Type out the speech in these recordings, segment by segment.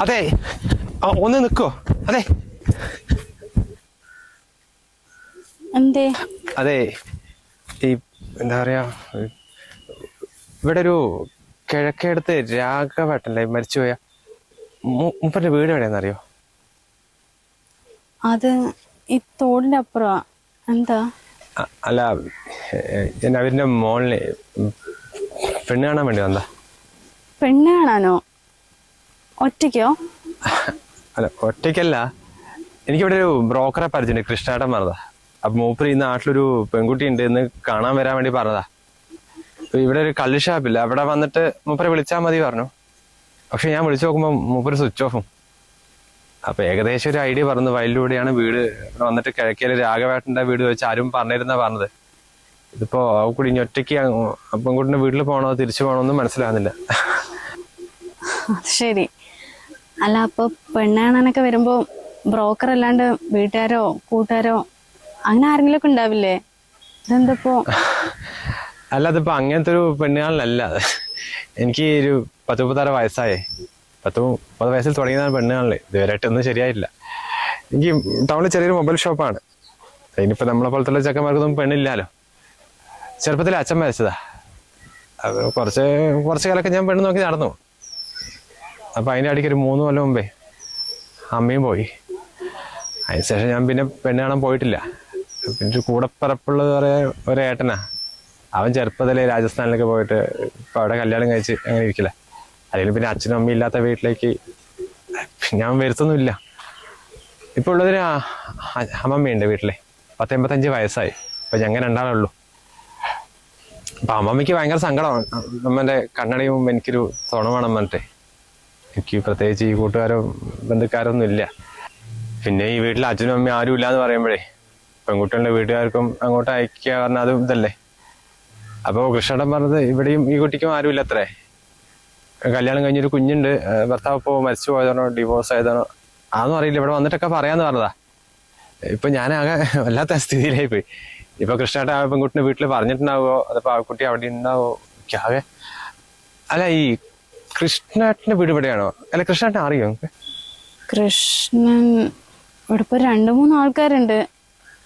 അതെ, ഒന്ന് നിൽക്കോ? അതെ എന്തേ? അതെ, ഈ എന്താ പറയാ, ഇവിടെ ഒരു കിഴക്കേടത്ത് രാഘവേട്ടല്ലേ മരിച്ചുപോയ മൂപ്പന്റെ വീട് എവിടെയാണെന്നറിയോ? അത് ഈ തോടിന്റെ അപ്പുറമാ. എന്താ? അല്ല, ഞാൻ അവരുടെ മോളിനെ പെണ്ണ് കാണാൻ വേണ്ടി വന്നതാ. പെണ്ണ് കാണാനോ? ഒറ്റയ്ക്കോ? അല്ല, ഒറ്റയ്ക്കല്ല. എനിക്കിവിടെ ഒരു ബ്രോക്കറെ പരിചയമുണ്ട്, കൃഷ്ണേട്ടൻ പറഞ്ഞതാ. അപ്പൊ മൂപ്പര് ഈ നാട്ടിലൊരു പെൺകുട്ടി ഉണ്ട് എന്ന് കാണാൻ വരാൻ വേണ്ടി പറഞ്ഞതാ. ഇവിടെ ഒരു കള്ള് ഷാപ്പില്ല, അവിടെ വന്നിട്ട് മൂപ്പരെ വിളിച്ചാൽ മതി പറഞ്ഞു. പക്ഷെ ഞാൻ വിളിച്ചു നോക്കുമ്പോൾ മൂപ്പര് സ്വിച്ച് ഓഫും. അപ്പൊ ഏകദേശം ഒരു ഐഡിയ പറഞ്ഞു, വയലിലൂടെയാണ് വീട്. വന്നിട്ട് കിഴക്കേല് രാഘവേട്ടന്റെ വീട് വെച്ച് ആരും പറഞ്ഞിരുന്നാ പറഞ്ഞത്. ഇതിപ്പോ കൂടി ഇനി ഒറ്റയ്ക്ക് പെൺകുട്ടിന്റെ വീട്ടിൽ പോകണോ തിരിച്ചു പോകണോന്നും മനസ്സിലാകുന്നില്ല. ശരി. അല്ല, അപ്പൊ പെണ്ണ് കാണാനൊക്കെ വരുമ്പോ ബ്രോക്കർ അല്ലാണ്ട് വീട്ടുകാരോ കൂട്ടുകാരോ അങ്ങനെ ആരെങ്കിലും ഒക്കെ ഉണ്ടാവില്ലേ? ഇതെന്തപ്പോ? അല്ല, അതിപ്പോ അങ്ങനത്തെ ഒരു പെണ്ണുകാണലല്ല. എനിക്ക് ഒരു 10-36 വയസ്സായേ. 10-30 വയസ്സിൽ തുടങ്ങിയതാണ് പെണ്ണുകാണല്. ഇതുവരെയായിട്ടൊന്നും ശരിയായില്ല. എനിക്ക് ടൗണിൽ ചെറിയൊരു മൊബൈൽ ഷോപ്പാണ്. അതിനിപ്പോ നമ്മളെ പോലത്തുള്ള ചെക്കന്മാർക്കൊന്നും പെണ്ണില്ലാലോ. ചെറുപ്പത്തിൽ അച്ഛൻ മരിച്ചതാ. അത് കുറച്ച് കാലമൊക്കെ ഞാൻ പെണ്ണ് നോക്കി നടന്നു. അപ്പൊ അതിൻ്റെ ഇടയ്ക്ക് ഒരു 3 കൊല്ലം മുമ്പേ അമ്മയും പോയി. അതിനുശേഷം ഞാൻ പിന്നെ പെണ്ണ് കാണാൻ പോയിട്ടില്ല. പിന്നെ കൂടപ്പിറപ്പുള്ളത് ഒരു ഏട്ടനാ. അവൻ ചെറുപ്പത്തിലെ രാജസ്ഥാനിലൊക്കെ പോയിട്ട് ഇപ്പൊ അവിടെ കല്യാണം കഴിച്ച് അങ്ങനെ ഇരിക്കില്ല. അല്ലെങ്കിൽ പിന്നെ അച്ഛനും അമ്മയും ഇല്ലാത്ത വീട്ടിലേക്ക് ഞാൻ വരുത്തൊന്നുമില്ല. ഇപ്പൊ ഉള്ളതൊരു അമ്മമ്മയുണ്ട് വീട്ടിലെ. 10-85 വയസ്സായി. അപ്പൊ ഞങ്ങൾ രണ്ടാളുള്ളൂ. അപ്പൊ അമ്മമ്മയ്ക്ക് ഭയങ്കര സങ്കടമാണ്. അമ്മന്റെ കണ്ണടയും എനിക്കൊരു തുണ വേണം പറഞ്ഞിട്ടേ. എനിക്ക് പ്രത്യേകിച്ച് ഈ കൂട്ടുകാരോ ബന്ധുക്കാരോ ഒന്നും ഇല്ല. പിന്നെ ഈ വീട്ടിൽ അച്ഛനും അമ്മയും ആരും ഇല്ലാന്ന് പറയുമ്പോഴേ പെൺകുട്ടികളുടെ വീട്ടുകാർക്കും അങ്ങോട്ട് അയക്കുക പറഞ്ഞാൽ അതും ഇതല്ലേ. അപ്പൊ കൃഷ്ണേട്ടൻ പറഞ്ഞത് ഇവിടെയും ഈ കുട്ടിക്കും ആരും ഇല്ല അത്രേ. കല്യാണം കഴിഞ്ഞൊരു കുഞ്ഞുണ്ട്, ഭർത്താവ് ഇപ്പോ മരിച്ചു പോയതാണോ ഡിവോഴ്സ് ആയതാണോ അതൊന്നും അറിയില്ല. ഇവിടെ വന്നിട്ടൊക്കെ പറയാന്ന് പറഞ്ഞതാ. ഇപ്പൊ ഞാനാകെ വല്ലാത്ത സ്ഥിതിയിലായി പോയി. ഇപ്പൊ കൃഷ്ണേട്ടൻ ആ പെൺകുട്ടിന്റെ വീട്ടിൽ പറഞ്ഞിട്ടുണ്ടാവോ അതപ്പോ ആ കുട്ടി അവിടെ ഉണ്ടാവോ ആകെ. അല്ല, ഈ കൃഷ്ണേട്ടന്റെ വീട് ഇവിടെയാണോ? അല്ല, കൃഷ്ണേട്ടൻ അറിയോ നിങ്ങൾക്ക്? കൃഷ്ണൻ ഇവിടെ ഇപ്പൊ 2-3 ആൾക്കാരുണ്ട്.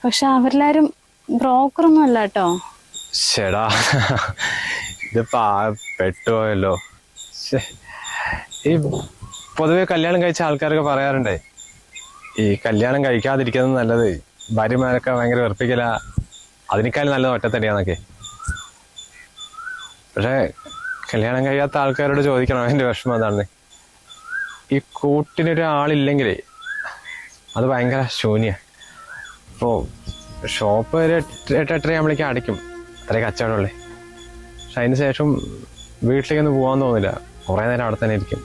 പക്ഷെ അവരെല്ലാരും ബ്രോക്കറൊന്നും അല്ല കേട്ടോ. ശടാ, ഇതിപ്പോ പെട്ടുപോയല്ലോ. ഈ പൊതുവെ കല്യാണം കഴിച്ച ആൾക്കാരൊക്കെ പറയാറുണ്ടേ, ഈ കല്യാണം കഴിക്കാതിരിക്കുന്നത് നല്ലത്, ഭാര്യമാരൊക്കെ ഭയങ്കര വെറുപ്പിക്കല, അതിനേക്കാളും നല്ലത് ഒറ്റത്തടിയാന്നൊക്കെ. പക്ഷെ കല്യാണം കഴിയാത്ത ആൾക്കാരോട് ചോദിക്കണം അതിന്റെ വിഷമം അതാണ്. ഈ കൂട്ടിനൊരാളില്ലെങ്കിലേ അത് ഭയങ്കര ശൂന്യ. ഇപ്പോ ഷോപ്പ് ഒരു 8-8:30 ആകുമ്പോഴേക്കും അടയ്ക്കും, അത്രേ കച്ചവടമുള്ളേ. പക്ഷെ അതിന് ശേഷം വീട്ടിലേക്കൊന്നും പോകാൻ തോന്നില്ല. കുറേ നേരം അവിടെ തന്നെ ഇരിക്കും.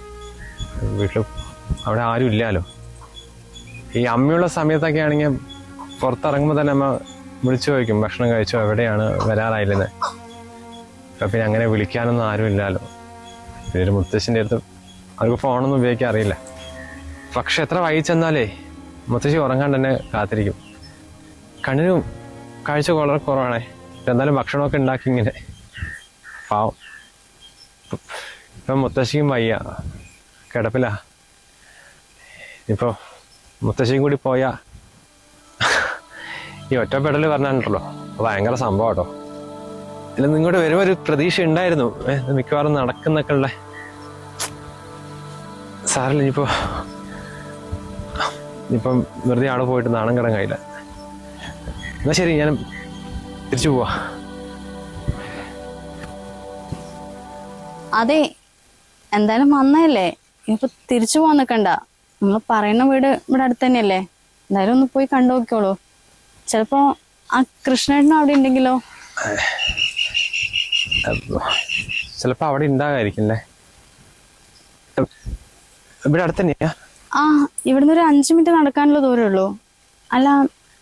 വീട്ടിൽ അവിടെ ആരും ഇല്ലല്ലോ. ഈ അമ്മയുള്ള സമയത്തൊക്കെ ആണെങ്കിൽ പുറത്തിറങ്ങുമ്പോൾ തന്നെ അമ്മ വിളിച്ചു ചോദിക്കും, ഭക്ഷണം കഴിച്ചോ, എവിടെയാണ്, വരാറായില്ലെന്ന്. ഇപ്പം പിന്നെ അങ്ങനെ വിളിക്കാനൊന്നും ആരും ഇല്ലല്ലോ. പിന്നെ ഒരു മുത്തശ്ശിൻ്റെ അടുത്ത് അവർക്ക് ഫോണൊന്നും ഉപയോഗിക്കാൻ അറിയില്ല. പക്ഷെ എത്ര വൈകിച്ചെന്നാലേ മുത്തശ്ശി ഉറങ്ങാൻ തന്നെ കാത്തിരിക്കും. കണ്ണിനും കാഴ്ച വളരെ കുറവാണേ. എന്നാലും ഭക്ഷണമൊക്കെ ഉണ്ടാക്കി ഇങ്ങനെ പാവം. ഇപ്പം മുത്തശ്ശിയും വയ്യ, കിടപ്പില്ല. ഇപ്പോൾ മുത്തശ്ശിയും കൂടി പോയാ ഈ ഒറ്റപ്പെടൽ പറഞ്ഞിട്ടുണ്ടല്ലോ, ഭയങ്കര സംഭവം കേട്ടോ. ഇല്ല, നിങ്ങോട്ട് വരുമ്പോൾ ഒരു പ്രതീക്ഷ ഉണ്ടായിരുന്നു, മിക്കവാറും നടക്കുന്നൊക്കെ ഉള്ള. സാറില്ല, ഇനിയിപ്പം വെറുതെ ആടെ പോയിട്ട് നാണം കിടാൻ കഴിയില്ല. എന്നാ ശരി, ഞാൻ തിരിച്ചു പോവാ. അതെ, എന്തായാലും വന്നതല്ലേ, ഇനിയിപ്പോ തിരിച്ചു പോകാൻ നിൽക്കണ്ട. നമ്മൾ പറയുന്ന വീട് ഇവിടെ അടുത്ത് തന്നെയല്ലേ. എന്തായാലും ഒന്ന് പോയി കണ്ടു നോക്കിയോളൂ. ചിലപ്പോ ആ കൃഷ്ണേട്ടനും അവിടെ ഉണ്ടെങ്കിലോ? ചിലപ്പോ അവിടെ ഉണ്ടാകാതിരിക്കില്ലേ. ഇവിടെ അടുത്ത് തന്നെയാ? ആ, ഇവിടുന്ന് ഒരു 5 മിനിറ്റ് നടക്കാനുള്ള ദൂരേ ഉള്ളൂ. അല്ല,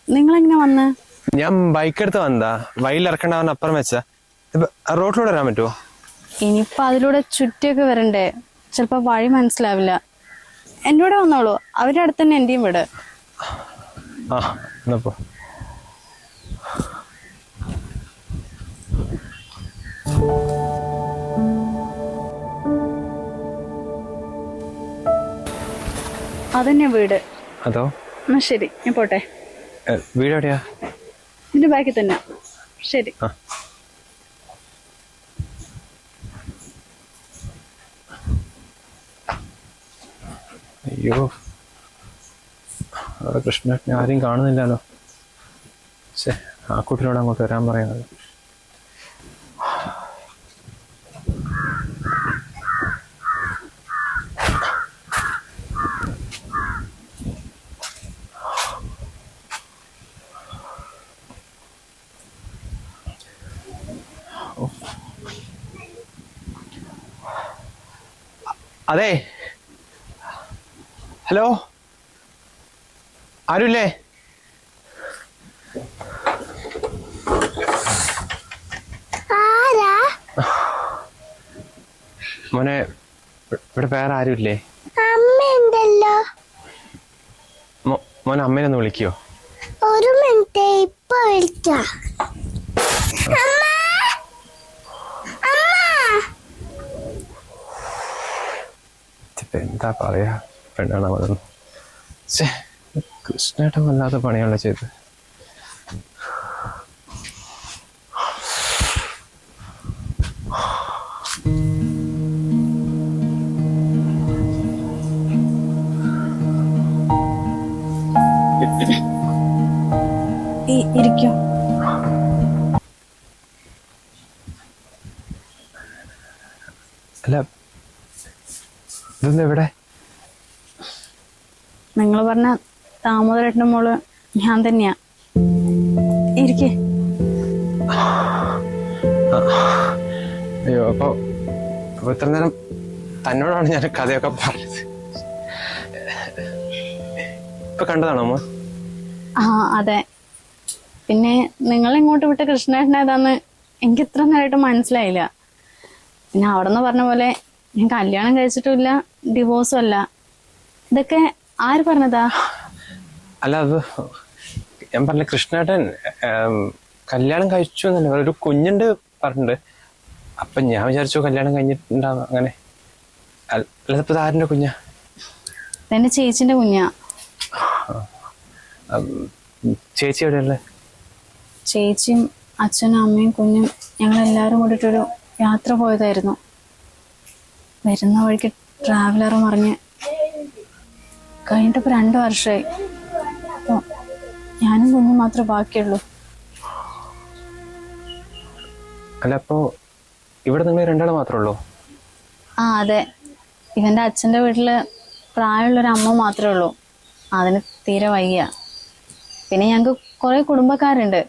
നിങ്ങളെങ്ങനെ വന്ന്? ഞാൻ ബൈക്ക് എടുത്ത് വന്നതാ. വയലിറക്കണ്ടാവുന്ന അപ്പുറം വെച്ചാ. റോഡിലൂടെ വരാൻ പറ്റുമോ? ഇനിയിപ്പൊ അതിലൂടെ ചുറ്റിയൊക്കെ വരണ്ടേ, ചിലപ്പോ വഴി മനസ്സിലാവില്ല. എൻ്റെ കൂടെ വന്നോളൂ, അവരുടെ അടുത്ത് തന്നെ എന്റെയും വീട്. ആ, എന്നപ്പോ അതന്നെ വീട്. അതോ? എന്നാ ശരി, ഞാൻ പോട്ടെ. വീട് എവിടെയാ? ഇതിന്റെ ബാക്കിൽ തന്നെ. ശരി. അയ്യോ, അവിടെ കൃഷ്ണേട്ടനെ ആരെയും കാണുന്നില്ലല്ലോ. ശേ, ആ കുട്ടിനോട് അങ്ങോട്ട് വരാൻ പറയുന്നത്. അതെ, ഹലോ, ആരുമില്ലേ? മോനെ, ഇവിടെ വേറെ ആരുമില്ലേ? അമ്മയുണ്ടല്ലോ. മോനെ അമ്മേനെ ഒന്ന് വിളിക്കോ? ഒരു മിനിറ്റ്, ഇപ്പൊ വിളിക്കാം. എന്താ പറയാ, പെണ്ണാണ് അതൊന്നും. കൃഷ്ണേട്ടൻ വല്ലാത്ത പണിയാണല്ലോ ചെയ്ത്. ഇരിക്കോ. അല്ല, ഇതൊന്നും എവിടെ? നിങ്ങൾ പറഞ്ഞ താമോദരേട്ടന്റെ മോള് ഞാൻ തന്നെയാ. ഇരിക്കേ. അയ്യോ, അപ്പൊ ഇത്ര നേരം തന്നോടാണ് ഞാൻ കഥയൊക്കെ പറഞ്ഞത്. ഇപ്പൊ കണ്ടതാണോ അമ്മ? ആ അതെ. പിന്നെ നിങ്ങൾ ഇങ്ങോട്ട് വിട്ട കൃഷ്ണേട്ടൻ ഏതാന്ന് എനിക്ക് ഇത്ര നേരമായിട്ട് മനസ്സിലായില്ല. പിന്നെ അവിടെ നിന്ന് പറഞ്ഞ പോലെ ഞാൻ കല്യാണം കഴിച്ചിട്ടുമില്ല, ഡിവോഴ്സും അല്ല. ഇതൊക്കെ ആര് പറഞ്ഞതാ? അല്ല, അത് ഞാൻ പറഞ്ഞ കൃഷ്ണേട്ടൻ കല്യാണം കഴിച്ചു എന്നല്ല, ഒരു കുഞ്ഞുണ്ട് പറഞ്ഞിട്ടുണ്ട്. അപ്പൊ ഞാൻ വിചാരിച്ചു കല്യാണം കഴിഞ്ഞിട്ടുണ്ടാവും അങ്ങനെ. അല്ലാതെ ഇപ്പൊ ആരിന്റെ കുഞ്ഞാ? എന്റെ ചേച്ചിന്റെ കുഞ്ഞാ. ചേച്ചി എവിടെയല്ലേ? ചേച്ചിയും അച്ഛനും അമ്മയും കുഞ്ഞും ഞങ്ങളെല്ലാവരും കൂടിയിട്ടൊരു യാത്ര പോയതായിരുന്നു. വരുന്ന വഴിക്ക് ട്രാവലർ മറിഞ്ഞ് കഴിഞ്ഞിട്ടിപ്പോൾ 2 വർഷമായി. അപ്പോൾ ഞാനും കുഞ്ഞും മാത്രമേ ബാക്കിയുള്ളൂ. അല്ല, അപ്പോ ഇവിടെ നിങ്ങൾ രണ്ടാളും മാത്രമേ ഉള്ളൂ? ആ അതെ. ഇവന്റെ അച്ഛൻ്റെ വീട്ടിൽ പ്രായമുള്ളൊരു അമ്മ മാത്രമേ ഉള്ളൂ. അതിന് തീരെ വയ്യ. പിന്നെ ഞങ്ങൾക്ക് കുറേ കുടുംബക്കാരുണ്ട്.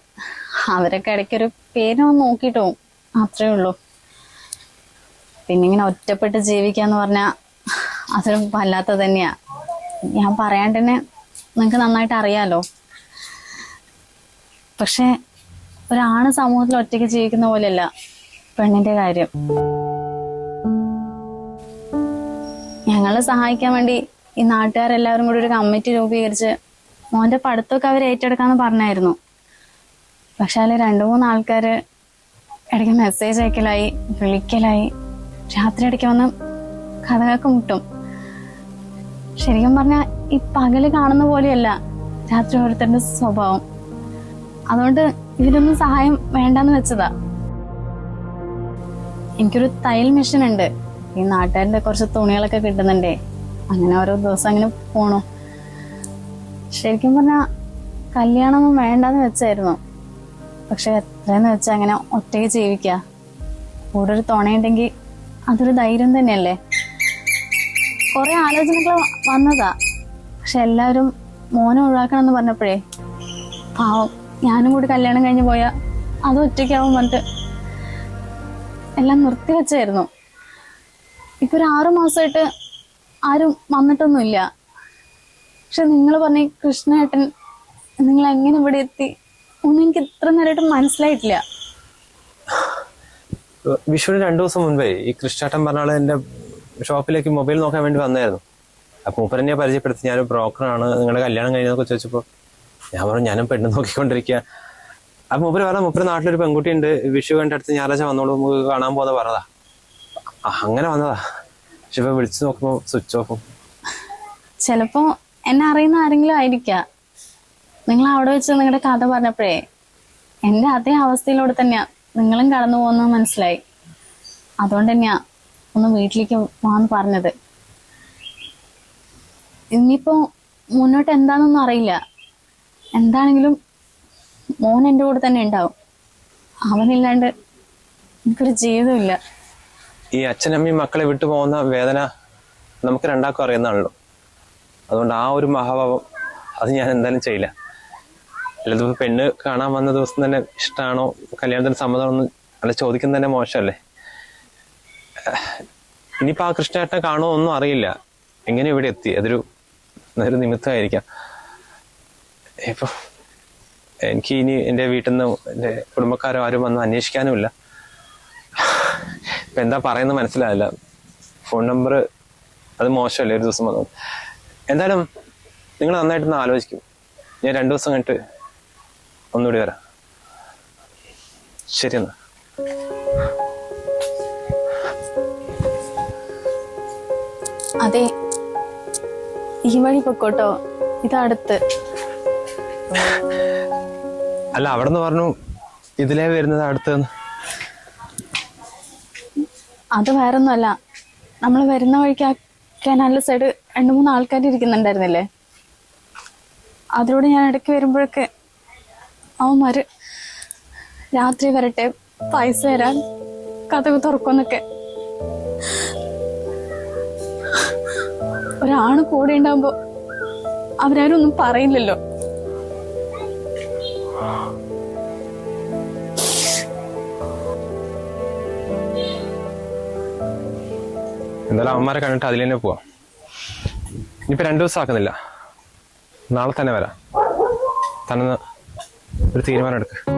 അവരൊക്കെ ഇടയ്ക്കൊരു പേരൊന്ന് നോക്കിയിട്ട് പോവും, അത്രേ ഉള്ളൂ. പിന്നെ ഇങ്ങനെ ഒറ്റപ്പെട്ട് ജീവിക്കാന്ന് പറഞ്ഞാൽ അതൊരു വല്ലാത്തത് തന്നെയാ. ഞാൻ പറയാണ്ട് തന്നെ നിങ്ങൾക്ക് നന്നായിട്ട് അറിയാലോ. പക്ഷെ ഒരാണ് സമൂഹത്തിൽ ഒറ്റയ്ക്ക് ജീവിക്കുന്ന പോലെയല്ല പെണ്ണിന്റെ കാര്യം. ഞങ്ങളെ സഹായിക്കാൻ വേണ്ടി ഈ നാട്ടുകാരെല്ലാവരും കൂടി ഒരു കമ്മിറ്റി രൂപീകരിച്ച് മോന്റെ പഠിത്തമൊക്കെ അവർ ഏറ്റെടുക്കാന്ന് പറഞ്ഞായിരുന്നു. പക്ഷെ അതിൽ 2-3 ആൾക്കാര് ഇടയ്ക്ക് മെസ്സേജ് അയക്കലായി, വിളിക്കലായി, രാത്രി ഇടയ്ക്ക് വന്ന് കഥകൊക്കെ മുട്ടും. ശരിക്കും പറഞ്ഞാൽ ഈ പകല് കാണുന്ന പോലെയല്ല രാത്രി ഓരോരുത്തരുടെ സ്വഭാവം. അതുകൊണ്ട് ഇതിലൊന്നും സഹായം വേണ്ടെന്ന് വെച്ചതാ. എനിക്കൊരു തയ്യൽ മെഷീൻ ഉണ്ട്. ഈ നാട്ടുകാരുടെ കുറച്ച് തുണികളൊക്കെ കിട്ടുന്നുണ്ടേ. അങ്ങനെ ഓരോ ദിവസം അങ്ങനെ പോണു. ശരിക്കും പറഞ്ഞാൽ കല്യാണമൊന്നും വേണ്ടെന്ന് വെച്ചായിരുന്നു. പക്ഷെ എത്രയെന്ന് വെച്ചാൽ അങ്ങനെ ഒറ്റയ്ക്ക് ജീവിക്കുക. കൂടെ ഒരു തുണയുണ്ടെങ്കിൽ അതൊരു ധൈര്യം തന്നെയല്ലേ. കുറെ ആലോചനകൾ വന്നതാ. പക്ഷെ എല്ലാവരും മോനെ ഒഴിവാക്കണം എന്ന് പറഞ്ഞപ്പോഴേ പാവം ഞാനും കൂടി കല്യാണം കഴിഞ്ഞ് പോയാൽ അത് ഒറ്റയ്ക്കാവും പറഞ്ഞിട്ട് എല്ലാം നിർത്തി വെച്ചായിരുന്നു. ഇപ്പൊ ഒരു 6 മാസമായിട്ട് ആരും വന്നിട്ടൊന്നുമില്ല. പക്ഷെ നിങ്ങൾ പറഞ്ഞ കൃഷ്ണേട്ടൻ നിങ്ങൾ എങ്ങനെ ഇവിടെ എത്തി ഒന്നും എനിക്ക് ഇത്ര നേരമായിട്ട് മനസ്സിലായിട്ടില്ല. വിഷുവിന് 2 ദിവസം മുൻപേ ഈ കൃഷ്ണേട്ടൻ പറഞ്ഞാൽ എന്റെ ഷോപ്പിലേക്ക് മൊബൈൽ നോക്കാൻ വേണ്ടി വന്നായിരുന്നു. അപ്പൊ മൂപ്പരെന്നെ പരിചയപ്പെടുത്തി, ഞാനൊരു ബ്രോക്കറാണ്, നിങ്ങളുടെ കല്യാണം കഴിഞ്ഞതൊക്കെ ചോദിച്ചപ്പോ ഞാൻ പറഞ്ഞു ഞാനും പെണ്ണ് നോക്കിക്കൊണ്ടിരിക്കുക. അപ്പൊ മൂപ്പര് പറഞ്ഞ മൂപ്പര് നാട്ടിലൊരു പെൺകുട്ടി ഉണ്ട്, വിഷു കഴിഞ്ഞ അടുത്ത് ഞായറാഴ്ച വന്നോളൂ നമുക്ക് കാണാൻ പോകുന്ന പറഞ്ഞതാ. അങ്ങനെ വന്നതാ. പക്ഷെ ഇപ്പൊ വിളിച്ചു നോക്കുമ്പോ സ്വിച്ച് ഓഫും. ചിലപ്പോ എന്നെ അറിയുന്ന ആരെങ്കിലും ആയിരിക്കാം. നിങ്ങൾ അവിടെ വെച്ച് നിങ്ങളുടെ കഥ പറഞ്ഞപ്പോഴേ എൻ്റെ അതേ അവസ്ഥയിലൂടെ തന്നെയാ നിങ്ങളും കടന്നു പോകുന്നത് മനസ്സിലായി. അതുകൊണ്ട് തന്നെയാ ഒന്ന് വീട്ടിലേക്ക് പോകാന്ന് പറഞ്ഞത്. ഇനിയിപ്പോ മുന്നോട്ട് എന്താണെന്നൊന്നും അറിയില്ല. എന്താണെങ്കിലും മോൻ എൻ്റെ കൂടെ തന്നെ ഉണ്ടാവും. അവനില്ലാണ്ട് എനിക്കൊരു ജീവിതമില്ല. ഈ അച്ഛനമ്മയും മക്കളെ വിട്ടു പോകുന്ന വേദന നമുക്ക് രണ്ടാൾക്കും അറിയുന്നതാണല്ലോ. അതുകൊണ്ട് ആ ഒരു മഹാഭാവം അത് ഞാൻ എന്തായാലും ചെയ്യില്ല. അല്ലാതെ പെണ്ണ് കാണാൻ വന്ന ദിവസം തന്നെ ഇഷ്ടമാണോ കല്യാണത്തിന് സമ്മതമാണോ അല്ല ചോദിക്കുന്നത് തന്നെ മോശമല്ലേ. ഇനിയിപ്പോൾ ആ കൃഷ്ണേട്ടനെ കാണുമോ ഒന്നും അറിയില്ല. എങ്ങനെ ഇവിടെ എത്തി അതൊരു നിമിത്തമായിരിക്കാം. ഇപ്പം എനിക്ക് ഇനി എൻ്റെ വീട്ടിൽ നിന്ന് എൻ്റെ കുടുംബക്കാരോ ആരും വന്ന് അന്വേഷിക്കാനുമില്ല. ഇപ്പം എന്താ പറയുന്നത് മനസ്സിലാവില്ല. ഫോൺ നമ്പർ അത് മോശമല്ലേ ഒരു ദിവസം വന്നത്. എന്തായാലും നിങ്ങൾ നന്നായിട്ടൊന്ന് ആലോചിക്കും. ഞാൻ 2 ദിവസം കഴിഞ്ഞിട്ട് ഒന്നുകൂടി വരാം. ശരി എന്നാ. അതെ, ഈ വഴി പൊക്കോട്ടോ, ഇതടുത്ത്. അല്ല അവിടെ നിന്ന് പറഞ്ഞു ഇതിലേ വരുന്നത് അടുത്തെന്ന്. അത് വേറൊന്നുമല്ല, നമ്മൾ വരുന്ന വഴിക്ക് ആ കനാലിന്റെ സൈഡ് 2-3 ആൾക്കാർ ഇരിക്കുന്നുണ്ടായിരുന്നില്ലേ, അതിലൂടെ ഞാൻ ഇടയ്ക്ക് വരുമ്പോഴൊക്കെ അവന്മാര് രാത്രി വരട്ടെ, പൈസ തരാൻ, കഥക് തുറക്കൊന്നൊക്കെ. ഒരാണ് കൂടെ ഉണ്ടാകുമ്പോ അവരാരും ഒന്നും പറയില്ലല്ലോ. എന്തായാലും അവന്മാരെ കണ്ടിട്ട് അതിൽ തന്നെ പോവാം. ഇനിയിപ്പോൾ 2 ദിവസം ആക്കുന്നില്ല, നാളെ തന്നെ വരാം. തന്നെ ഒരു തീരുമാനം എടുക്കുക.